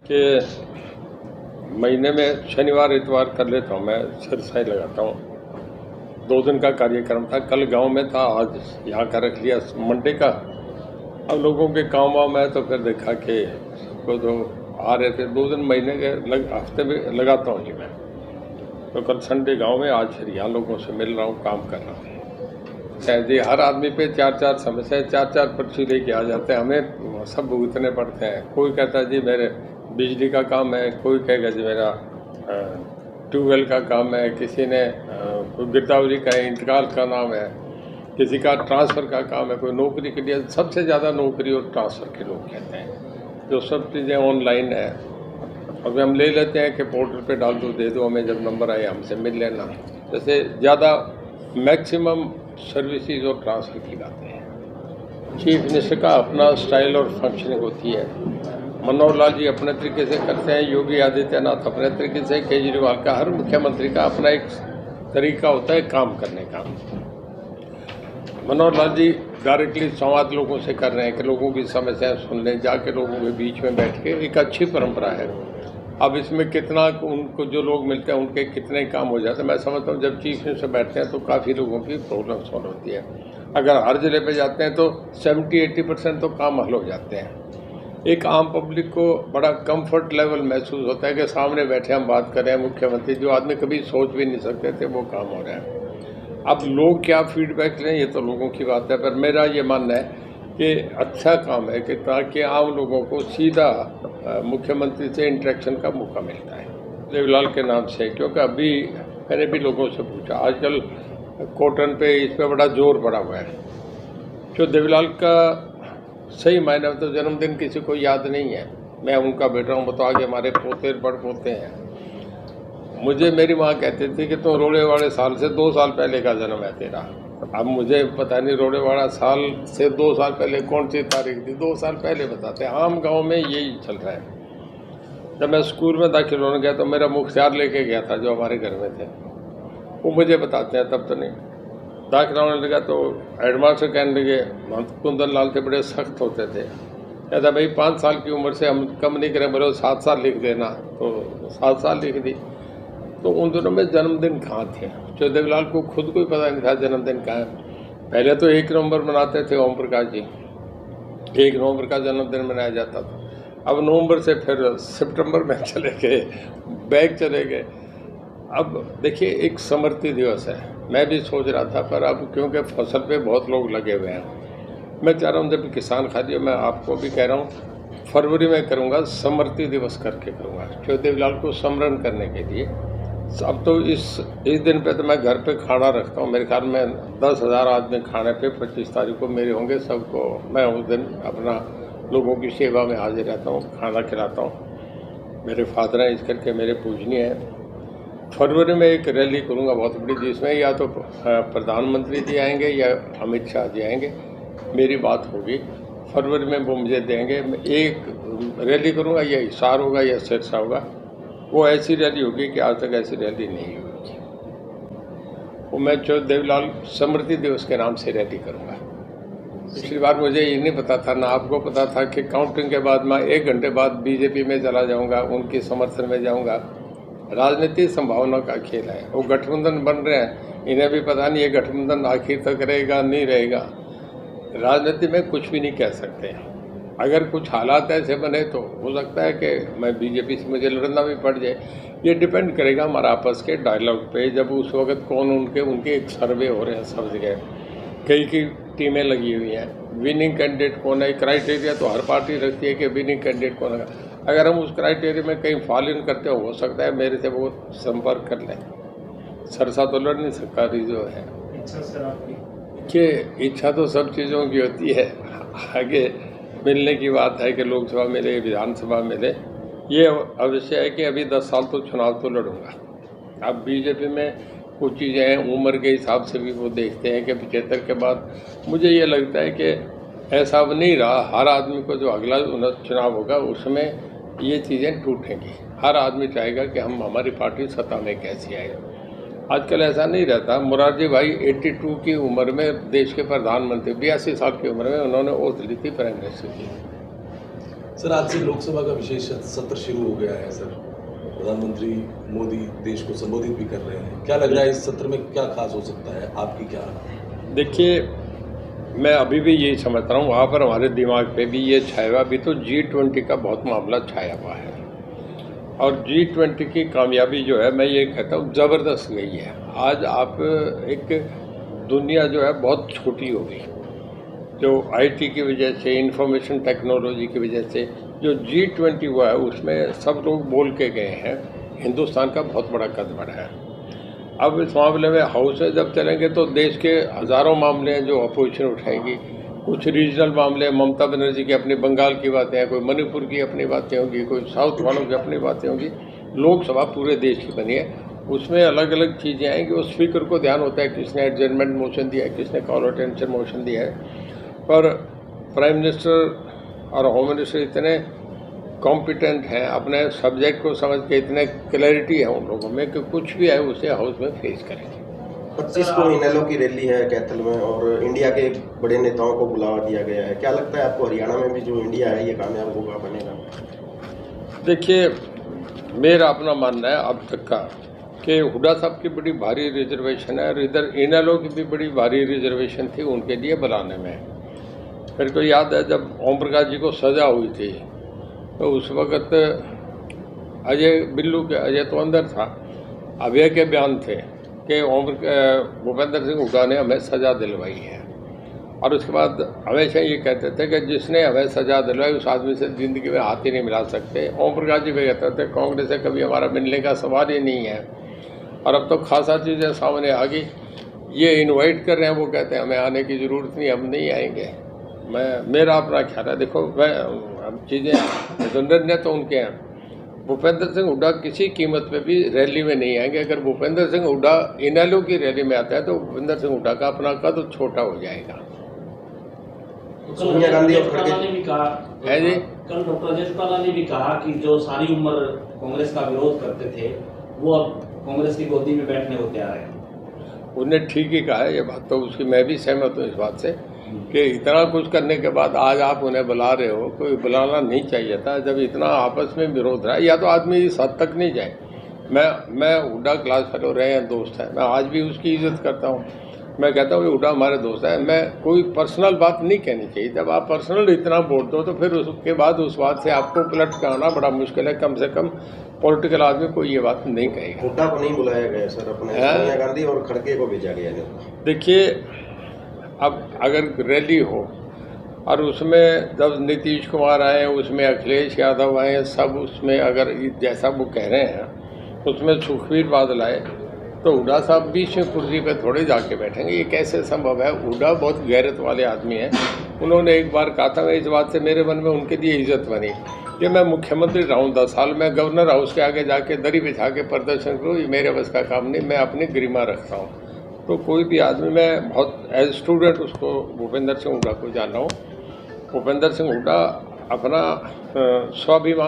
कि महीने में शनिवार इतवार कर लेता हूँ, मैं सिरसाई लगाता हूँ। 2 दिन का कार्यक्रम था, कल गांव में था, आज यहाँ का रख लिया मंडे का। अब लोगों के काम वाम है तो फिर देखा कि सबको तो आ रहे थे। 2 दिन महीने के हफ्ते में लगाता हूँ जी मैं। तो कल संडे गांव में, आज फिर यहाँ लोगों से मिल रहा हूँ, काम कर रहा हूँ जी। हर आदमी पे 4-4 समस्याएं, 4-4 पर्ची लेके आ जाते हैं, हमें सब भुगतने पड़ते हैं। कोई कहता है जी मेरे बिजली का काम है, कोई कहेगा जी मेरा ट्यूबवेल का काम है, किसी ने गिरदावरी का इंतकाल का नाम है, किसी का ट्रांसफ़र का काम है, कोई नौकरी के लिए। सबसे ज़्यादा नौकरी और ट्रांसफ़र के लोग कहते हैं, जो सब चीज़ें ऑनलाइन है। अब हम ले लेते हैं कि पोर्टल पे डाल दो, दे दो हमें, जब नंबर आए हमसे मिल लेना। जैसे ज़्यादा मैक्सिमम सर्विसेज और ट्रांसफ़र की बातें हैं। चीफ मिनिस्टर का अपना स्टाइल और फंक्शनिंग होती है। मनोहर लाल जी अपने तरीके से करते हैं, योगी आदित्यनाथ अपने तरीके से, केजरीवाल का, हर मुख्यमंत्री का अपना एक तरीका होता है काम करने का। मनोहर लाल जी डायरेक्टली संवाद लोगों से कर रहे हैं कि लोगों की समस्याएं सुन लें, जाके लोगों के बीच में बैठ के। एक अच्छी परंपरा है। अब इसमें कितना उनको जो लोग मिलते हैं उनके कितने काम हो जाते हैं, मैं समझता हूँ जब चीफ मिनिस्टर बैठते हैं तो काफ़ी लोगों की प्रॉब्लम सॉल्व होती है। अगर हर जिले पे जाते हैं तो 70-80% तो काम हल हो जाते हैं। एक आम पब्लिक को बड़ा कंफर्ट लेवल महसूस होता है कि सामने बैठे हम बात कर रहे हैं, मुख्यमंत्री जो आदमी कभी सोच भी नहीं सकते थे वो काम हो रहा है। अब लोग क्या फीडबैक लें ये तो लोगों की बात है, पर मेरा ये मानना है कि अच्छा काम है कि ताकि आम लोगों को सीधा मुख्यमंत्री से इंटरेक्शन का मौका मिलता है देवीलाल के नाम से। क्योंकि अभी मैंने भी लोगों से पूछा, आजकल कॉटन पे इस पर बड़ा जोर पड़ा हुआ है। जो देवीलाल का सही मायने में तो जन्मदिन किसी को याद नहीं है। मैं उनका बेटा हूँ, बताओ कि हमारे पोते बड़ पोते हैं। मुझे मेरी माँ कहती थी कि तुम रोड़ेवाड़े साल से 2 साल पहले का जन्म है तेरा। अब मुझे पता नहीं रोड़ेवाड़ा साल से 2 साल पहले कौन सी तारीख थी, 2 साल पहले बताते हैं। आम गांव में यही चल रहा है। जब मैं स्कूल में दाखिल होने गया तो मेरा मुख्तियार लेके गया था जो हमारे घर में थे, वो मुझे बताते हैं, तब तो नहीं। दाखिल होने लगा तो हेडमास्टर कहने लगे, कुंदन लाल थे, बड़े सख्त होते थे। कहता भाई 5 साल की उम्र से हम कम नहीं करें, बोले 7 साल लिख देना, तो 7 साल लिख दी। तो उन दिनों में जन्मदिन कहाँ थे, जो देवीलाल को खुद को ही पता नहीं था जन्मदिन कहाँ है। पहले तो 1 नवंबर मनाते थे ओम प्रकाश जी, 1 नवंबर का जन्मदिन मनाया जाता था। अब नवंबर से फिर सितंबर में चले गए, बैग चले गए। अब देखिए एक समृद्धि दिवस है, मैं भी सोच रहा था, पर अब क्योंकि फसल पे बहुत लोग लगे हुए हैं, मैं चाह रहा हूँ जब किसान खादी, मैं आपको भी कह रहा हूँ फरवरी में करूँगा, समृद्धि दिवस करके करूँगा, जो देवीलाल को स्मरण करने के लिए। अब तो इस दिन पे तो मैं घर पे खाना रखता हूँ। मेरे ख्याल में 10,000 आदमी खाने पे 25 तारीख को मेरे होंगे। सबको मैं उस दिन अपना लोगों की सेवा में हाजिर रहता हूँ, खाना खिलाता हूँ। मेरे फादर हैं, इस करके मेरे पूजनीय हैं। फरवरी में एक रैली करूँगा बहुत बड़ी, जिसमें या तो प्रधानमंत्री जी आएंगे या अमित शाह जी आएंगे। मेरी बात होगी, फरवरी में वो मुझे देंगे। एक रैली करूँगा, या हिसार होगा या सिरसा होगा। वो ऐसी रैली होगी कि आज तक ऐसी रैली नहीं होगी। वो मैं जो देवीलाल समृद्धि दिवस के नाम से रैली करूँगा। पिछली बार मुझे ये नहीं पता था, ना आपको पता था, कि काउंटिंग के बाद मैं 1 घंटे बाद बीजेपी में चला जाऊँगा, उनके समर्थन में जाऊँगा। राजनीति संभावना का खेल है। वो गठबंधन बन रहे हैं, इन्हें भी पता नहीं ये गठबंधन आखिर तक रहेगा नहीं रहेगा। राजनीति में कुछ भी नहीं कह सकते। अगर कुछ हालात ऐसे बने तो हो सकता है कि मैं बीजेपी से मुझे लड़ना भी पड़ जाए। ये डिपेंड करेगा हमारा आपस के डायलॉग पे। जब उस वक्त कौन उनके एक सर्वे हो रहे हैं सब जगह, कई की टीमें लगी हुई हैं, विनिंग कैंडिडेट कौन है। क्राइटेरिया तो हर पार्टी रखती है कि विनिंग कैंडिडेट कौन है। अगर हम उस क्राइटेरिया में कहीं फॉल इन करते हो सकता है मेरे से वो संपर्क कर लें। सरसा तो लड़ नहीं सकता जो है। कि इच्छा तो सब चीज़ों की होती है, आगे मिलने की बात है कि लोकसभा मिले, विधानसभा मिले। ये अवश्य है कि अभी 10 साल तो चुनाव तो लड़ूंगा। अब बीजेपी में कुछ चीज़ें हैं, उम्र के हिसाब से भी वो देखते हैं कि 75 के बाद मुझे ये लगता है कि ऐसा अब नहीं रहा। हर आदमी को जो अगला चुनाव होगा उसमें ये चीज़ें टूटेंगी। हर आदमी चाहेगा कि हमारी पार्टी सत्ता में कैसी आए। आजकल ऐसा नहीं रहता। मोरारजी भाई 82 की उम्र में देश के प्रधानमंत्री, 82 साल की उम्र में उन्होंने ओथ ली थी प्राइम मिनिस्टर की। सर, आज से लोकसभा का विशेष सत्र शुरू हो गया है सर। प्रधानमंत्री मोदी देश को संबोधित भी कर रहे हैं। क्या लग रहा है इस सत्र में क्या खास हो सकता है, आपकी क्या? देखिए, मैं अभी भी यही समझ रहा हूँ, वहाँ पर हमारे दिमाग पे भी ये छाया हुआ, अभी तो G20 का बहुत मामला छाया हुआ है और G20 की कामयाबी जो है, मैं ये कहता हूँ ज़बरदस्त गई है। आज आप एक दुनिया जो है बहुत छोटी हो गई, जो IT की वजह से, इंफॉर्मेशन टेक्नोलॉजी की वजह से जो G20 हुआ है उसमें सब लोग बोल के गए हैं हिंदुस्तान का बहुत बड़ा कद बढ़ा है। अब इस मामले में हाउस में जब चलेंगे तो देश के हज़ारों मामले हैं जो अपोजिशन उठाएगी। कुछ रीजनल मामले, ममता बनर्जी की अपनी बंगाल की बातें हैं, कोई मणिपुर की अपनी बातें होंगी, कोई साउथ वालों की अपनी बातें होंगी। लोकसभा पूरे देश की बनी है, उसमें अलग अलग चीज़ें आएंगी। उस स्पीकर को ध्यान होता है किसने एडजर्नमेंट मोशन दिया है, किसने कॉल अटेंशन मोशन दिया है। पर प्राइम मिनिस्टर और होम मिनिस्टर इतने कॉम्पिटेंट हैं, अपने सब्जेक्ट को समझ के इतने क्लैरिटी है उन लोगों में कि कुछ भी है उसे हाउस में फेस करेंगे। 25 को इनेलो की रैली है कैथल में और इंडिया के बड़े नेताओं को बुलावा दिया गया है। क्या लगता है आपको, हरियाणा में भी जो इंडिया है ये कामयाब होगा, बनेगा? देखिए, मेरा अपना मानना है अब तक का कि हुड्डा साहब की बड़ी भारी रिजर्वेशन है और इधर इनेलो की भी बड़ी भारी रिजर्वेशन थी उनके लिए बुलाने में। मेरे को याद है जब ओम प्रकाश जी को सज़ा हुई थी तो उस वक़्त अजय तो अंदर था, अभय के बयान थे कि भूपेंद्र सिंह हुड्डा ने हमें सज़ा दिलवाई है और उसके बाद हमेशा ये कहते थे कि जिसने हमें सज़ा दिलवाई उस आदमी से ज़िंदगी में हाथ ही नहीं मिला सकते। ओम प्रकाश जी भी कहते थे कांग्रेस से कभी हमारा मिलने का सवाल ही नहीं है और अब तो खासा चीज़ें सामने आ गई। ये इनवाइट कर रहे हैं, वो कहते हैं हमें आने की ज़रूरत नहीं, हम नहीं आएंगे। मेरा अपना ख्याल है, देखो चीज़ें निर्णय तो उनके हैं। भूपेंद्र सिंह हुड्डा किसी कीमत पे भी रैली में नहीं आएंगे। अगर भूपेंद्र सिंह हुड्डा इनेलो की रैली में आता है तो भूपेंद्र सिंह हुड्डा का अपना कद छोटा हो जाएगा। सोनिया गांधी और खड़गे ने भी कहा है जी, कल डॉक्टर अजय चौटाला ने भी कहा कि जो सारी उम्र कांग्रेस का विरोध करते थे वो अब कांग्रेस की गोदी में बैठने को तैयार है। उन्हें ठीक ही कहा है, ये बात तो उसकी मैं भी सहमत हूँ इस बात से कि इतना कुछ करने के बाद आज आप उन्हें बुला रहे हो, कोई बुलाना नहीं चाहिए था। जब इतना आपस में विरोध रहा, या तो आदमी इस हद तक नहीं जाए। मैं हुड्डा क्लास फेलो रहे हैं, दोस्त है, मैं आज भी उसकी इज्जत करता हूँ। मैं कहता हूँ कि हुड्डा हमारे दोस्त है, मैं कोई पर्सनल बात नहीं कहनी चाहिए। जब आप पर्सनल इतना बोल दो तो फिर उसके बाद उस बात से आपको पलट के आना बड़ा मुश्किल है। कम से कम पॉलिटिकल आदमी को ये बात नहीं कहेगा। हुड्डा को नहीं बुलाया गया सर, अपने सोनिया गांधी और खड़गे को भेजा गया है। देखिए, अब अगर रैली हो और उसमें जब नीतीश कुमार आए, उसमें अखिलेश यादव आए, सब उसमें अगर जैसा वो कह रहे हैं उसमें सुखबीर बादल आए तो हुड्डा साहब बीच में कुर्सी पे थोड़े जाके बैठेंगे, ये कैसे संभव है? हुड्डा बहुत गैरत वाले आदमी हैं। उन्होंने एक बार कहा था, मैं इस बात से मेरे मन में उनके लिए इज्जत बनी कि मैं मुख्यमंत्री रहा हूँ 10 साल, मैं गवर्नर हाउस के आगे जाके दरी बिछा के प्रदर्शन करूँ, ये मेरे बस का काम नहीं, मैं अपनी गरिमा रखता हूँ। तो कोई भी आदमी, मैं बहुत एज स्टूडेंट उसको भूपेंद्र सिंह हुड्डा को जान रहा हूँ। भूपेंद्र सिंह हुड्डा अपना स्वाभिमान